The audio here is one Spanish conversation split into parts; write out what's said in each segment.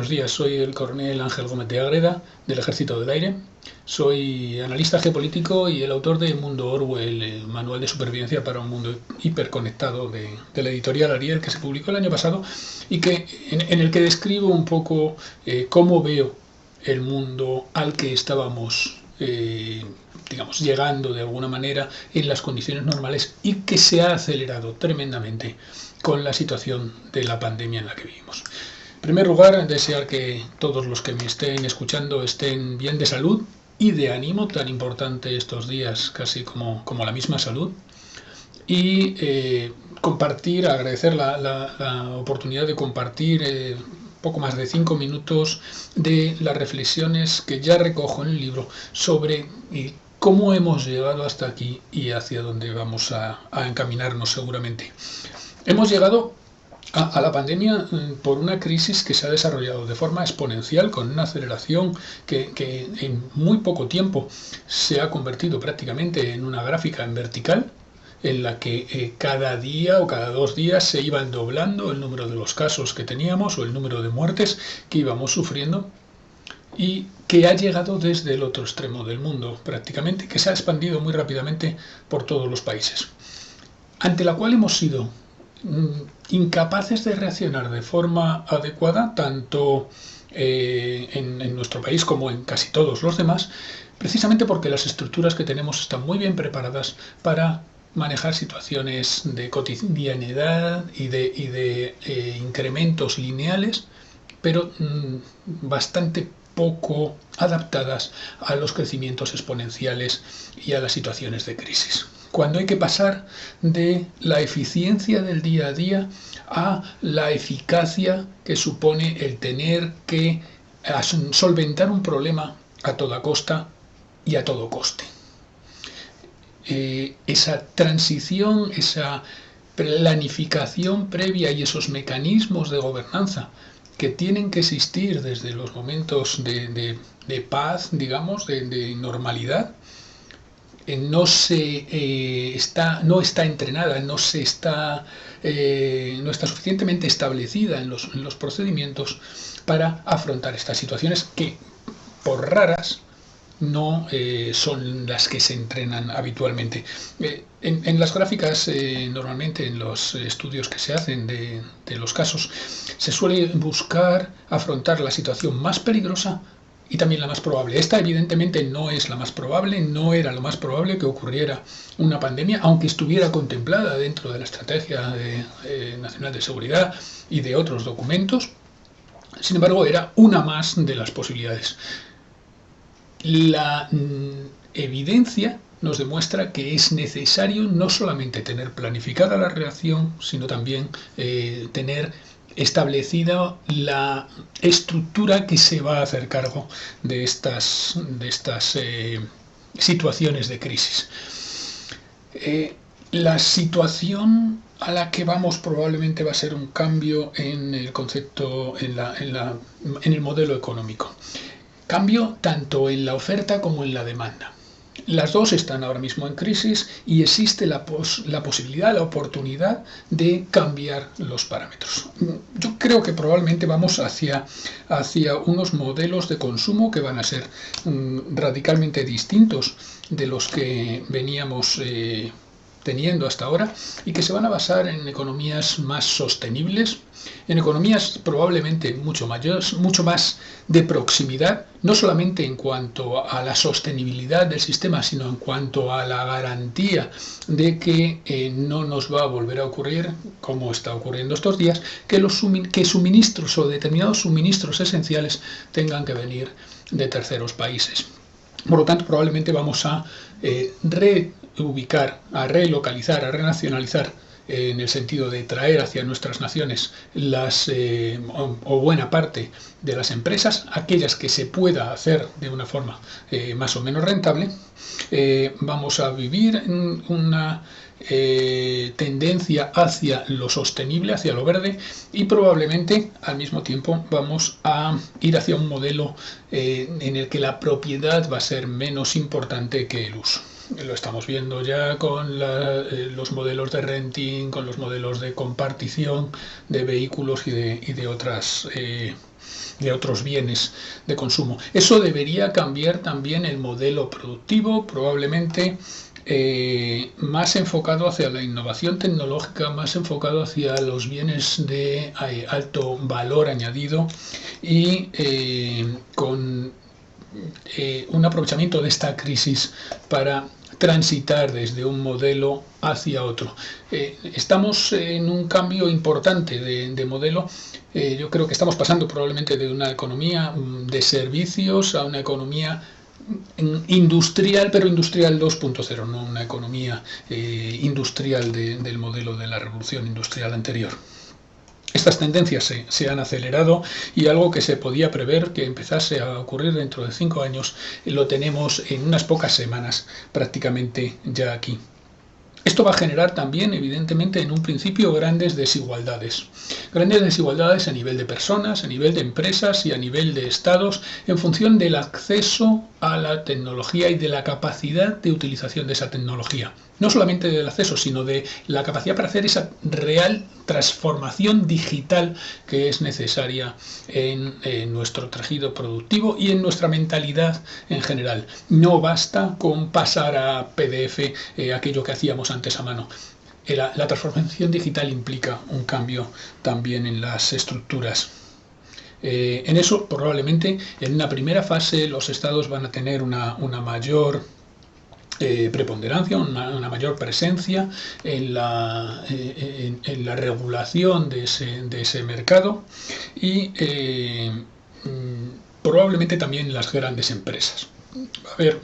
buenos días. Soy el coronel Ángel Gómez de Ágreda, del Ejército del Aire. Soy analista geopolítico y el autor de Mundo Orwell, el manual de supervivencia para un mundo hiperconectado de la editorial Ariel, que se publicó el año pasado y en el que describo un poco cómo veo el mundo al que estábamos llegando de alguna manera en las condiciones normales y que se ha acelerado tremendamente con la situación de la pandemia en la que vivimos. En primer lugar, desear que todos los que me estén escuchando estén bien de salud y de ánimo, tan importante estos días casi como la misma salud, y agradecer la oportunidad de compartir poco más de 5 minutos de las reflexiones que ya recojo en el libro sobre cómo hemos llegado hasta aquí y hacia dónde vamos a encaminarnos seguramente. Hemos llegado a la pandemia por una crisis que se ha desarrollado de forma exponencial, con una aceleración que en muy poco tiempo se ha convertido prácticamente en una gráfica en vertical, en la que cada día o cada 2 días se iban doblando el número de los casos que teníamos o el número de muertes que íbamos sufriendo, y que ha llegado desde el otro extremo del mundo prácticamente, que se ha expandido muy rápidamente por todos los países, ante la cual hemos sido incapaces de reaccionar de forma adecuada, tanto en nuestro país como en casi todos los demás, precisamente porque las estructuras que tenemos están muy bien preparadas para manejar situaciones de cotidianidad y de incrementos lineales, pero bastante poco adaptadas a los crecimientos exponenciales y a las situaciones de crisis. Cuando hay que pasar de la eficiencia del día a día a la eficacia que supone el tener que solventar un problema a toda costa y a todo coste. Esa transición, esa planificación previa y esos mecanismos de gobernanza que tienen que existir desde los momentos de paz, digamos, de normalidad, no está entrenada, no está suficientemente establecida en los procedimientos para afrontar estas situaciones que, por raras, no son las que se entrenan habitualmente. En las gráficas, normalmente en los estudios que se hacen de los casos, se suele buscar afrontar la situación más peligrosa y también la más probable. Esta evidentemente no es la más probable, no era lo más probable que ocurriera una pandemia, aunque estuviera contemplada dentro de la Estrategia Nacional de Seguridad y de otros documentos. Sin embargo, era una más de las posibilidades. La evidencia nos demuestra que es necesario no solamente tener planificada la reacción, sino también tener establecida la estructura que se va a hacer cargo de estas situaciones de crisis. La situación a la que vamos probablemente va a ser un cambio en el concepto, en el modelo económico. Cambio tanto en la oferta como en la demanda. Las dos están ahora mismo en crisis y existe la posibilidad, la oportunidad de cambiar los parámetros. Yo creo que probablemente vamos hacia unos modelos de consumo que van a ser radicalmente distintos de los que veníamos teniendo hasta ahora, y que se van a basar en economías más sostenibles, en economías probablemente mucho más de proximidad, no solamente en cuanto a la sostenibilidad del sistema, sino en cuanto a la garantía de que no nos va a volver a ocurrir, como está ocurriendo estos días, que suministros o determinados suministros esenciales tengan que venir de terceros países. Por lo tanto, probablemente vamos a reubicar, a relocalizar, a renacionalizar, en el sentido de traer hacia nuestras naciones o buena parte de las empresas, aquellas que se pueda hacer de una forma más o menos rentable. Vamos a vivir una tendencia hacia lo sostenible, hacia lo verde, y probablemente al mismo tiempo vamos a ir hacia un modelo en el que la propiedad va a ser menos importante que el uso. lo estamos viendo ya con los modelos de renting, con los modelos de compartición de vehículos y de otros bienes de consumo. Eso debería cambiar también el modelo productivo, probablemente más enfocado hacia la innovación tecnológica, más enfocado hacia los bienes de alto valor añadido y con un aprovechamiento de esta crisis para transitar desde un modelo hacia otro. Estamos en un cambio importante de modelo. Yo creo que estamos pasando probablemente de una economía de servicios a una economía industrial, pero industrial 2.0, no una economía industrial del modelo de la revolución industrial anterior. Estas tendencias se han acelerado y algo que se podía prever que empezase a ocurrir dentro de 5 años lo tenemos en unas pocas semanas prácticamente ya aquí. Esto va a generar también, evidentemente, en un principio grandes desigualdades. Grandes desigualdades a nivel de personas, a nivel de empresas y a nivel de estados en función del acceso a la tecnología y de la capacidad de utilización de esa tecnología. No solamente del acceso, sino de la capacidad para hacer esa real transformación digital que es necesaria en nuestro tejido productivo y en nuestra mentalidad en general. No basta con pasar a PDF aquello que hacíamos antes a mano. La transformación digital implica un cambio también en las estructuras. En eso, probablemente, en una primera fase, los estados van a tener una mayor preponderancia, una mayor presencia en la regulación de ese mercado y probablemente también las grandes empresas. Va a haber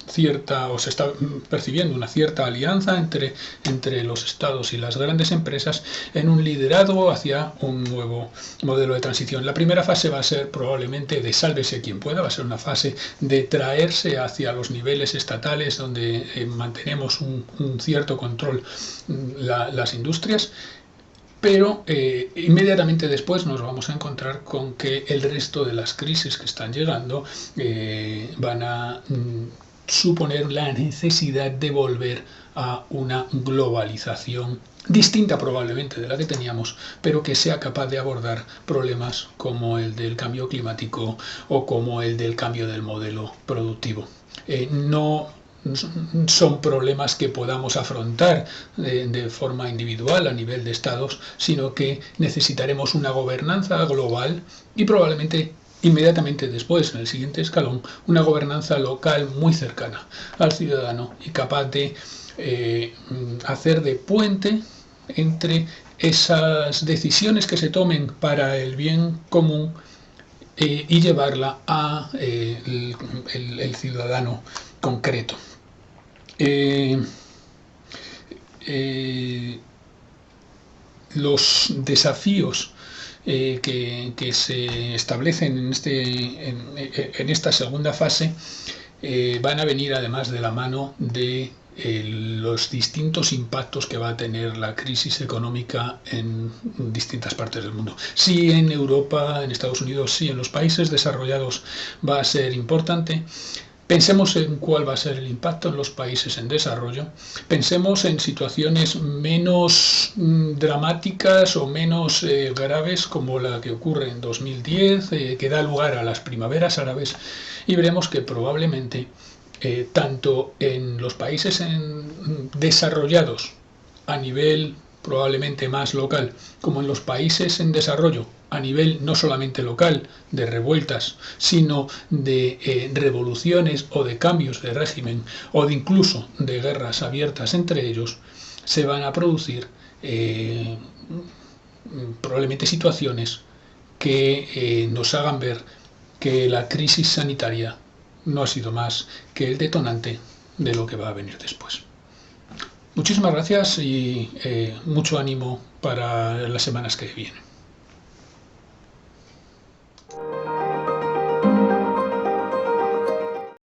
se está percibiendo una cierta alianza entre los estados y las grandes empresas en un liderazgo hacia un nuevo modelo de transición. La primera fase va a ser probablemente de sálvese quien pueda, va a ser una fase de traerse hacia los niveles estatales donde mantenemos un cierto control las industrias. Pero inmediatamente después nos vamos a encontrar con que el resto de las crisis que están llegando van a suponer la necesidad de volver a una globalización distinta probablemente de la que teníamos, pero que sea capaz de abordar problemas como el del cambio climático o como el del cambio del modelo productivo. No son problemas que podamos afrontar de forma individual a nivel de estados, sino que necesitaremos una gobernanza global y probablemente inmediatamente después, en el siguiente escalón, una gobernanza local muy cercana al ciudadano y capaz de hacer de puente entre esas decisiones que se tomen para el bien común y llevarla a el ciudadano concreto. Los desafíos que se establecen en esta segunda fase van a venir además de la mano de los distintos impactos que va a tener la crisis económica en distintas partes del mundo. Sí en Europa, en Estados Unidos, sí en los países desarrollados va a ser importante. Pensemos en cuál va a ser el impacto en los países en desarrollo. Pensemos en situaciones menos dramáticas o menos graves como la que ocurre en 2010, que da lugar a las primaveras árabes, y veremos que probablemente tanto en los países desarrollados a nivel probablemente más local, como en los países en desarrollo a nivel no solamente local, de revueltas, sino de revoluciones o de cambios de régimen o de incluso de guerras abiertas entre ellos, se van a producir probablemente situaciones que nos hagan ver que la crisis sanitaria no ha sido más que el detonante de lo que va a venir después. Muchísimas gracias y mucho ánimo para las semanas que vienen.